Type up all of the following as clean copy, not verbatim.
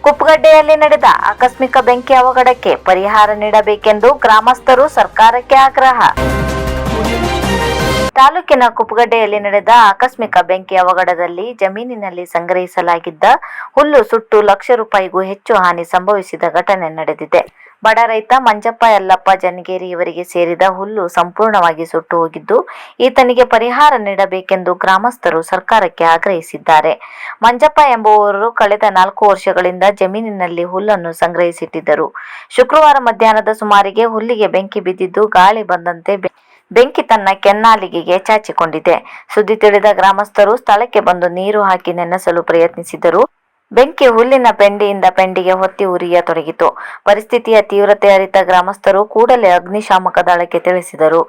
ಕುಪ್ಪಗಡ್ಡೆಯಲ್ಲಿ ನಡೆದ ಆಕಸ್ಮಿಕ ಬೆಂಕಿ ಅವಘಡಕ್ಕೆ ಪರಿಹಾರ ನೀಡಬೇಕೆಂದು ಗ್ರಾಮಸ್ಥರು ಸರ್ಕಾರಕ್ಕೆ ಆಗ್ರಹ. ತಾಲೂಕಿನ ಕುಪ್ಪಗಡ್ಡೆಯಲ್ಲಿ ನಡೆದ ಆಕಸ್ಮಿಕ ಬೆಂಕಿ ಅವಘಡದಲ್ಲಿ ಜಮೀನಿನಲ್ಲಿ ಸಂಗ್ರಹಿಸಲಾಗಿದ್ದ ಹುಲ್ಲು ಸುಟ್ಟು ಲಕ್ಷ ರೂಪಾಯಿಗೂ ಹೆಚ್ಚು ಹಾನಿ ಸಂಭವಿಸಿದ ಘಟನೆ ನಡೆದಿದೆ. ಬಡ ರೈತ ಮಂಜಪ್ಪ ಯಲ್ಲಪ್ಪ ಜನ್ನಗೇರಿ ಇವರಿಗೆ ಸೇರಿದ ಹುಲ್ಲು ಸಂಪೂರ್ಣವಾಗಿ ಸುಟ್ಟು ಹೋಗಿದ್ದು, ಈತನಿಗೆ ಪರಿಹಾರ ನೀಡಬೇಕೆಂದು ಗ್ರಾಮಸ್ಥರು ಸರ್ಕಾರಕ್ಕೆ ಆಗ್ರಹಿಸಿದ್ದಾರೆ. ಮಂಜಪ್ಪ ಎಂಬುವವರು ಕಳೆದ 4 ವರ್ಷಗಳಿಂದ ಜಮೀನಿನಲ್ಲಿ ಹುಲ್ಲನ್ನು ಸಂಗ್ರಹಿಸಿಟ್ಟಿದ್ದರು. ಶುಕ್ರವಾರ ಮಧ್ಯಾಹ್ನದ ಸುಮಾರಿಗೆ ಹುಲ್ಲಿಗೆ ಬೆಂಕಿ ಬಿದ್ದಿದ್ದು, ಗಾಳಿ ಬಂದಂತೆ ಬೆಂಕಿ ತನ್ನ ಕೆನ್ನಾಲಿಗೆಗೆ ಚಾಚಿಕೊಂಡಿದೆ. ಸುದ್ದಿ ತಿಳಿದ ಗ್ರಾಮಸ್ಥರು ಸ್ಥಳಕ್ಕೆ ಬಂದು ನೀರು ಹಾಕಿ ನೆನೆಸಲು ಪ್ರಯತ್ನಿಸಿದರು. ಬೆಂಕಿ ಹುಲ್ಲಿನ ಪೆಂಡಿಯಿಂದ ಪೆಂಡಿಗೆ ಹೊತ್ತಿ ಉರಿಯತೊಡಗಿತು. ಪರಿಸ್ಥಿತಿಯ ತೀವ್ರತೆ ಅರಿತ ಗ್ರಾಮಸ್ಥರು ಕೂಡಲೇ ಅಗ್ನಿಶಾಮಕ ದಳಕ್ಕೆ ತಿಳಿಸಿದರು.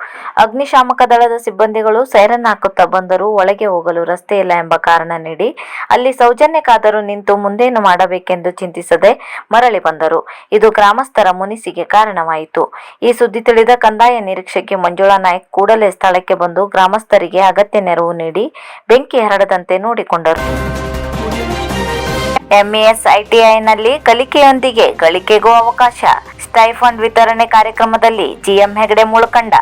ಅಗ್ನಿಶಾಮಕ ದಳದ ಸಿಬ್ಬಂದಿಗಳು ಸೈರನ್ ಹಾಕುತ್ತಾ ಬಂದರೂ ಒಳಗೆ ಹೋಗಲು ರಸ್ತೆಯಿಲ್ಲ ಎಂಬ ಕಾರಣ ನೀಡಿ ಅಲ್ಲಿ ಸೌಜನ್ಯಕ್ಕಾದರೂ ನಿಂತು ಮುಂದೇನು ಮಾಡಬೇಕೆಂದು ಚಿಂತಿಸದೆ ಮರಳಿ ಬಂದರು. ಇದು ಗ್ರಾಮಸ್ಥರ ಮುನಿಸಿಗೆ ಕಾರಣವಾಯಿತು. ಈ ಸುದ್ದಿ ತಿಳಿದ ಕಂದಾಯ ನಿರೀಕ್ಷಕಿ ಮಂಜುಳಾ ನಾಯ್ಕ್ ಕೂಡಲೇ ಸ್ಥಳಕ್ಕೆ ಬಂದು ಗ್ರಾಮಸ್ಥರಿಗೆ ಅಗತ್ಯ ನೆರವು ನೀಡಿ ಬೆಂಕಿ ಹರಡದಂತೆ ನೋಡಿಕೊಂಡರು. ಎಂಇಎಸ್ ಐಟಿಐನಲ್ಲಿ ಕಲಿಕೆಯೊಂದಿಗೆ ಗಳಿಕೆಗೂ ಅವಕಾಶ. ಸ್ಟೈಫಂಡ್ ವಿತರಣೆ ಕಾರ್ಯಕ್ರಮದಲ್ಲಿ ಜಿಎಂ ಹೆಗಡೆ ಮುಳಕಂಡ.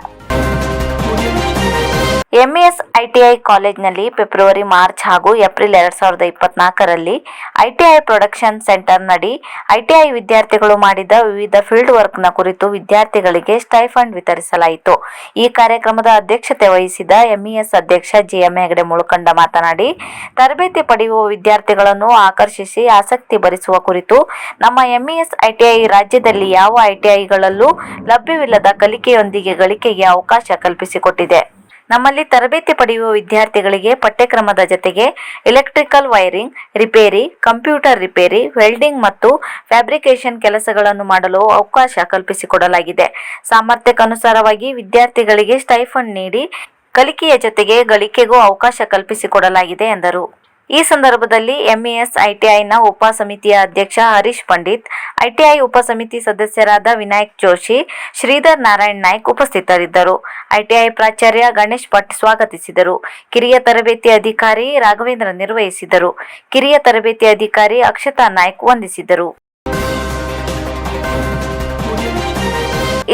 ಎಂಇಎಸ್ ಐಟಿಐ ಕಾಲೇಜಿನಲ್ಲಿ ಫೆಬ್ರವರಿ, ಮಾರ್ಚ್ ಹಾಗೂ ಏಪ್ರಿಲ್ 2024ರಲ್ಲಿ ಐಟಿಐ ಪ್ರೊಡಕ್ಷನ್ ಸೆಂಟರ್ ನಡಿ ಐಟಿಐ ವಿದ್ಯಾರ್ಥಿಗಳು ಮಾಡಿದ ವಿವಿಧ ಫೀಲ್ಡ್ ವರ್ಕ್ನ ಕುರಿತು ವಿದ್ಯಾರ್ಥಿಗಳಿಗೆ ಸ್ಟೈಫಂಡ್ ವಿತರಿಸಲಾಯಿತು. ಈ ಕಾರ್ಯಕ್ರಮದ ಅಧ್ಯಕ್ಷತೆ ವಹಿಸಿದ ಎಂಇಎಸ್ ಅಧ್ಯಕ್ಷ ಜಿಎಂ ಹೆಗಡೆ ಮುಳಕಂಡ ಮಾತನಾಡಿ, ತರಬೇತಿ ಪಡೆಯುವ ವಿದ್ಯಾರ್ಥಿಗಳನ್ನು ಆಕರ್ಷಿಸಿ ಆಸಕ್ತಿ ಭರಿಸುವ ಕುರಿತು ನಮ್ಮ ಎಂಇಎಸ್ ಐಟಿಐ ರಾಜ್ಯದಲ್ಲಿ ಯಾವ ಐಟಿಐಗಳಲ್ಲೂ ಲಭ್ಯವಿಲ್ಲದ ಕಲಿಕೆಯೊಂದಿಗೆ ಗಳಿಕೆಗೆ ಅವಕಾಶ ಕಲ್ಪಿಸಿಕೊಟ್ಟಿದೆ. ನಮ್ಮಲ್ಲಿ ತರಬೇತಿ ಪಡೆಯುವ ವಿದ್ಯಾರ್ಥಿಗಳಿಗೆ ಪಠ್ಯಕ್ರಮದ ಜತೆಗೆ electrical wiring repair, computer repair, welding ಮತ್ತು ಫ್ಯಾಬ್ರಿಕೇಶನ್ ಕೆಲಸಗಳನ್ನು ಮಾಡಲು ಅವಕಾಶ ಕಲ್ಪಿಸಿಕೊಡಲಾಗಿದೆ. ಸಾಮರ್ಥ್ಯಕ್ಕನುಸಾರವಾಗಿ ವಿದ್ಯಾರ್ಥಿಗಳಿಗೆ ಸ್ಟೈಫಂಡ್ ನೀಡಿ ಕಲಿಕೆಯ ಜೊತೆಗೆ ಗಳಿಕೆಗೂ ಅವಕಾಶ ಕಲ್ಪಿಸಿಕೊಡಲಾಗಿದೆ ಎಂದರು. ಈ ಸಂದರ್ಭದಲ್ಲಿ ಎಂಇಎಸ್ ಐಟಿಐನ ಉಪ ಸಮಿತಿಯ ಅಧ್ಯಕ್ಷ ಹರೀಶ್ ಪಂಡಿತ್, ಐಟಿಐ ಉಪ ಸಮಿತಿ ಸದಸ್ಯರಾದ ವಿನಾಯಕ್ ಜೋಶಿ, ಶ್ರೀಧರ್ ನಾರಾಯಣ್ ನಾಯ್ಕ್ ಉಪಸ್ಥಿತರಿದ್ದರು. ಐಟಿಐ ಪ್ರಾಚಾರ್ಯ ಗಣೇಶ್ ಭಟ್ ಸ್ವಾಗತಿಸಿದರು. ಕಿರಿಯ ತರಬೇತಿ ಅಧಿಕಾರಿ ರಾಘವೇಂದ್ರ ನಿರ್ವಹಿಸಿದರು. ಕಿರಿಯ ತರಬೇತಿ ಅಧಿಕಾರಿ ಅಕ್ಷತಾ ನಾಯ್ಕ್ ವಂದಿಸಿದರು.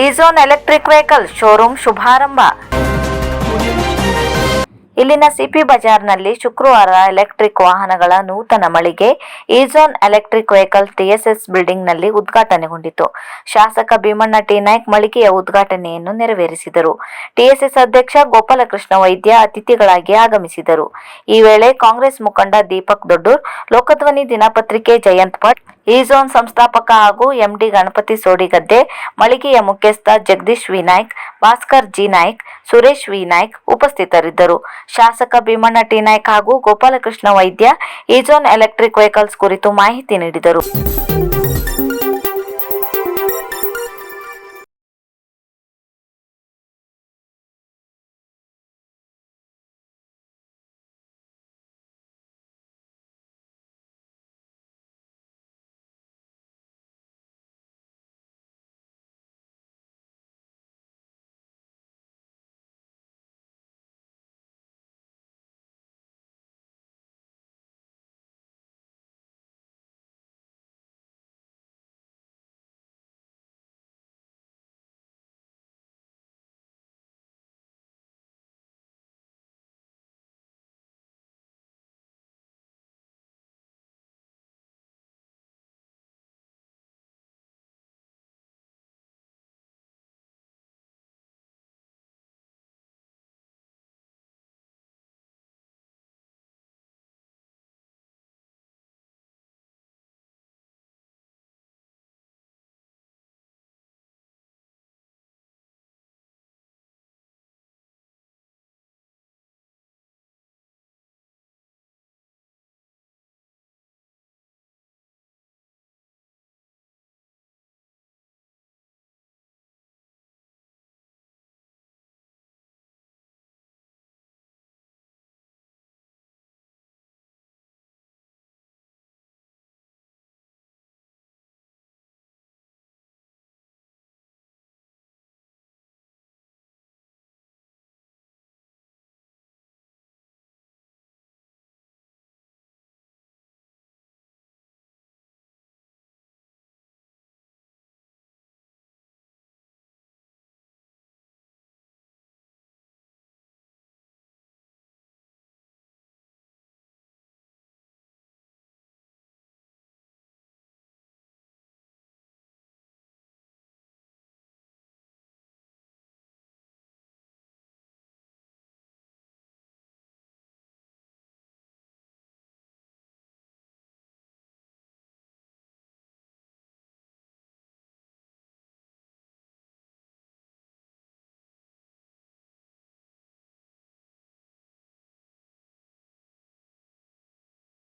ಈಝೋನ್ ಎಲೆಕ್ಟ್ರಿಕ್ ವೆಹಿಕಲ್ ಶೋರೂಮ್ ಶುಭಾರಂಭ. ಇಲ್ಲಿನ ಸಿಪಿ ಬಜಾರ್ನಲ್ಲಿ ಶುಕ್ರವಾರ ಎಲೆಕ್ಟ್ರಿಕ್ ವಾಹನಗಳ ನೂತನ ಮಳಿಗೆ ಈಝೋನ್ ಎಲೆಕ್ಟ್ರಿಕ್ ವೆಹಿಕಲ್ ಟಿಎಸ್ಎಸ್ ಬಿಲ್ಡಿಂಗ್ನಲ್ಲಿ ಉದ್ಘಾಟನೆಗೊಂಡಿತು. ಶಾಸಕ ಭೀಮಣ್ಣ ಟಿ ನಾಯ್ಕ್ ಮಳಿಗೆಯ ಉದ್ಘಾಟನೆಯನ್ನು ನೆರವೇರಿಸಿದರು. ಟಿಎಸ್ಎಸ್ ಅಧ್ಯಕ್ಷ ಗೋಪಾಲಕೃಷ್ಣ ವೈದ್ಯ ಅತಿಥಿಗಳಾಗಿ ಆಗಮಿಸಿದರು. ಈ ವೇಳೆ ಕಾಂಗ್ರೆಸ್ ಮುಖಂಡ ದೀಪಕ್ ದೊಡ್ಡೂರ್, ಲೋಕಧ್ವನಿ ದಿನಪತ್ರಿಕೆ ಜಯಂತ್ ಭಟ್, ಈಝೋನ್ ಸಂಸ್ಥಾಪಕ ಹಾಗೂ ಎಂಡಿ ಗಣಪತಿ ಸೋಡಿಗದ್ದೆ, ಮಳಿಗೆಯ ಮುಖ್ಯಸ್ಥ Jagadish V Naik, Bhaskar G Naik, Suresh V Naik ಉಪಸ್ಥಿತರಿದ್ದರು. ಶಾಸಕ ಭೀಮಣ್ಣ ಟಿ ನಾಯ್ಕ್ ಹಾಗೂ ಗೋಪಾಲಕೃಷ್ಣ ವೈದ್ಯ ಈಝೋನ್ ಎಲೆಕ್ಟ್ರಿಕ್ ವೆಹಿಕಲ್ಸ್ ಕುರಿತು ಮಾಹಿತಿ ನೀಡಿದರು.